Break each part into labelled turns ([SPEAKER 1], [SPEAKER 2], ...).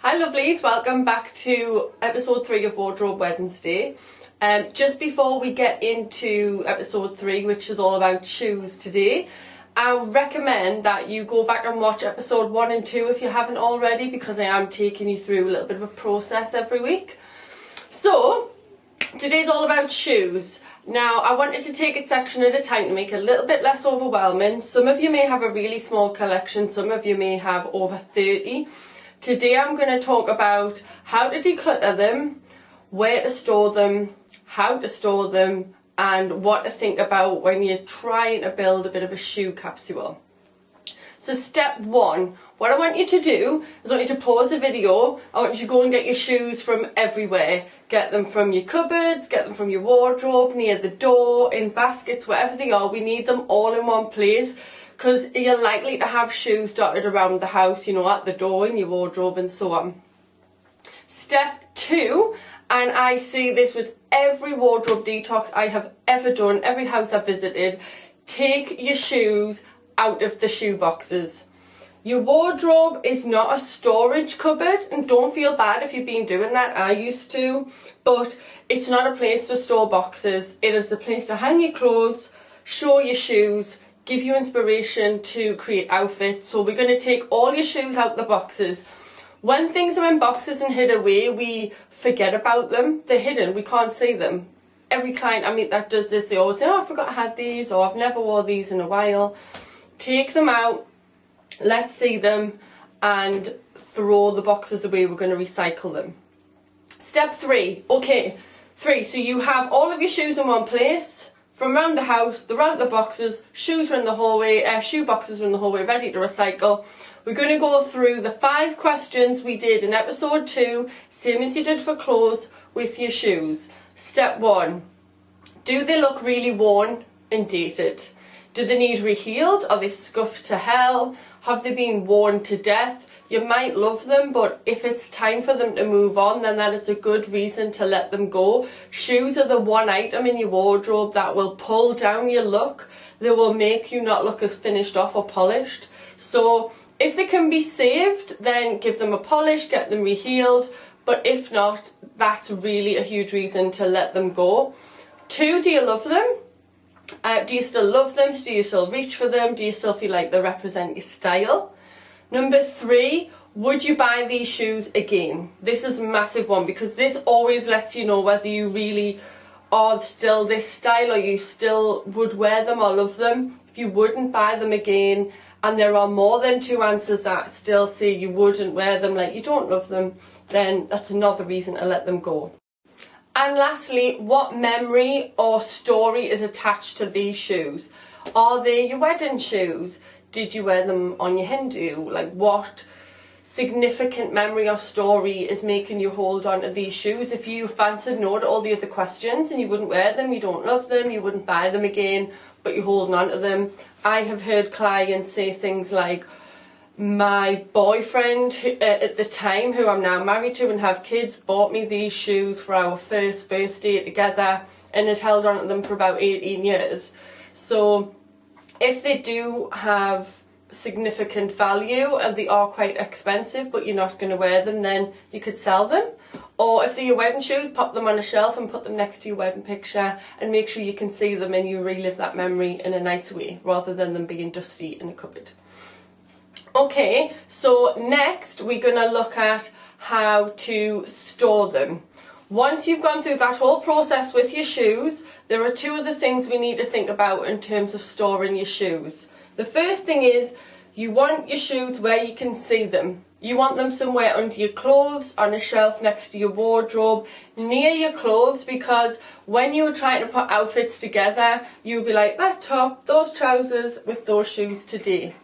[SPEAKER 1] Hi lovelies, welcome back to episode 3 of Wardrobe Wednesday. Just before we get into episode 3, which is all about shoes today, I recommend that you go back and watch episode 1 and 2 if you haven't already, because I am taking you through a little bit of a process every week. So, today's all about shoes. Now, I wanted to take it section at a time to make it a little bit less overwhelming. Some of you may have a really small collection, some of you may have over 30. Today I'm going to talk about how to declutter them, where to store them, how to store them, and what to think about when you're trying to build a bit of a shoe capsule. So step 1, what I want you to do is I want you to pause the video. I want you to go and get your shoes from everywhere. Get them from your cupboards, get them from your wardrobe, near the door, in baskets, wherever they are. We need them all in one place, because you're likely to have shoes dotted around the house, you know, at the door, in your wardrobe and so on. Step 2, and I see this with every wardrobe detox I have ever done, every house I've visited, take your shoes out of the shoe boxes. Your wardrobe is not a storage cupboard, and don't feel bad if you've been doing that, I used to, but it's not a place to store boxes. It is a place to hang your clothes, show your shoes, give you inspiration to create outfits. So we're going to take all your shoes out the boxes. When things are in boxes and hid away, we forget about them. They're hidden, we can't see them. Every client I meet that does this, they always say, oh, I forgot I had these, or I've never wore these in a while. Take them out, let's see them, and throw the boxes away. We're going to recycle them. Step 3, okay, 3, so you have all of your shoes in one place. From around the house, they're out the boxes, shoes are in the hallway, shoe boxes are in the hallway, ready to recycle. We're going to go through the 5 questions we did in episode 2, same as you did for clothes, with your shoes. Step 1, do they look really worn and dated? Do they need rehealed? Are they scuffed to hell? Have they been worn to death? You might love them, but if it's time for them to move on, then that is a good reason to let them go. Shoes are the one item in your wardrobe that will pull down your look. They will make you not look as finished off or polished. So if they can be saved, then give them a polish, get them rehealed. But if not, that's really a huge reason to let them go. 2, do you love them? Do you still love them? Do you still reach for them? Do you still feel like they represent your style? Number 3, would you buy these shoes again? This is a massive one, because this always lets you know whether you really are still this style, or you still would wear them or love them. If you wouldn't buy them again, and there are more than 2 answers that still say you wouldn't wear them, like you don't love them, then that's another reason to let them go. And lastly, what memory or story is attached to these shoes? Are they your wedding shoes? Did you wear them on your Hindu? Like, what significant memory or story is making you hold on to these shoes? If you answered no to all the other questions and you wouldn't wear them, you don't love them, you wouldn't buy them again, but you're holding on to them. I have heard clients say things like, my boyfriend at the time, who I'm now married to and have kids, bought me these shoes for our first birthday together, and had held on to them for about 18 years. So if they do have significant value and they are quite expensive, but you're not going to wear them, then you could sell them. Or if they're your wedding shoes, pop them on a shelf and put them next to your wedding picture, and make sure you can see them and you relive that memory in a nice way, rather than them being dusty in a cupboard. Okay, so next we're going to look at how to store them. Once you've gone through that whole process with your shoes, there are 2 other things we need to think about in terms of storing your shoes. The first thing is, you want your shoes where you can see them. You want them somewhere under your clothes, on a shelf next to your wardrobe, near your clothes, because when you were trying to put outfits together, you'll be like, that top, those trousers with those shoes today.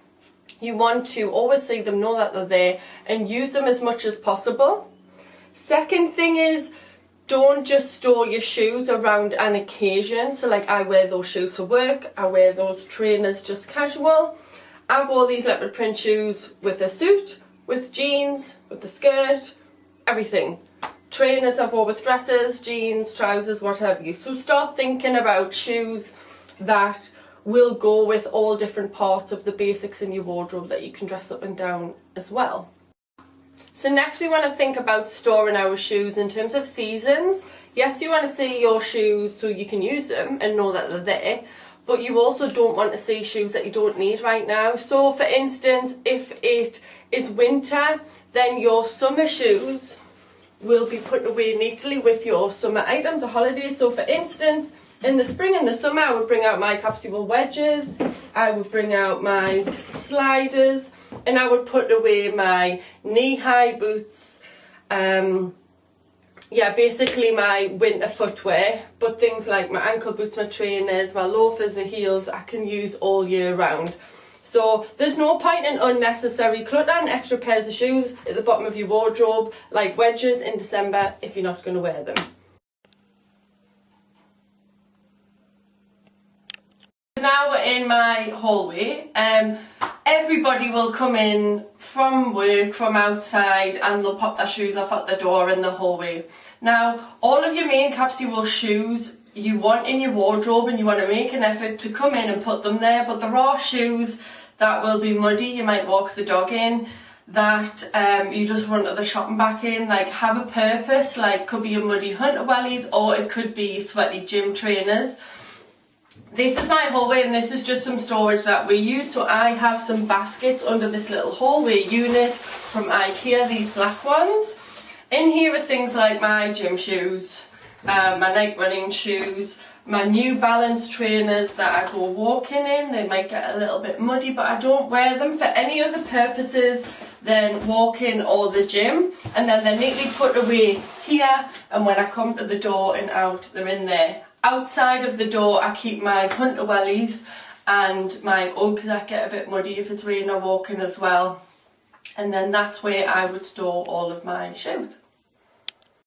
[SPEAKER 1] You want to always see them, know that they're there, and use them as much as possible. Second thing is, don't just store your shoes around an occasion. So like, I wear those shoes for work, I wear those trainers just casual. I've wore these leopard print shoes with a suit, with jeans, with a skirt, everything. Trainers I've wore with dresses, jeans, trousers, what have you. So start thinking about shoes that will go with all different parts of the basics in your wardrobe that you can dress up and down as well. So next we want to think about storing our shoes in terms of seasons. Yes, you want to see your shoes so you can use them and know that they're there, but you also don't want to see shoes that you don't need right now. So for instance, if it is winter, then your summer shoes will be put away neatly with your summer items or holidays. So for instance, in the spring and the summer, I would bring out my capsule wedges, I would bring out my sliders, and I would put away my knee-high boots, yeah, basically my winter footwear, but things like my ankle boots, my trainers, my loafers, the heels, I can use all year round. So there's no point in unnecessary cluttering extra pairs of shoes at the bottom of your wardrobe, like wedges in December, if you're not going to wear them. Now we're in my hallway. Everybody will come in from work, from outside, and they'll pop their shoes off at the door in the hallway. Now, all of your main capsule shoes you want in your wardrobe, and you want to make an effort to come in and put them there, but there are shoes that will be muddy, you might walk the dog in, that you just run to the shop and back in, like have a purpose, like could be your muddy hunter wellies, or it could be sweaty gym trainers. This is my hallway, and this is just some storage that we use. So I have some baskets under this little hallway unit from IKEA, these black ones. In here are things like my gym shoes, my night running shoes, my New Balance trainers that I go walking in. They might get a little bit muddy, but I don't wear them for any other purposes than walking or the gym. And then they're neatly put away here, and when I come to the door and out, they're in there. Outside of the door, I keep my hunter wellies and my Uggs that get a bit muddy if it's raining or walking as well. And then that's where I would store all of my shoes.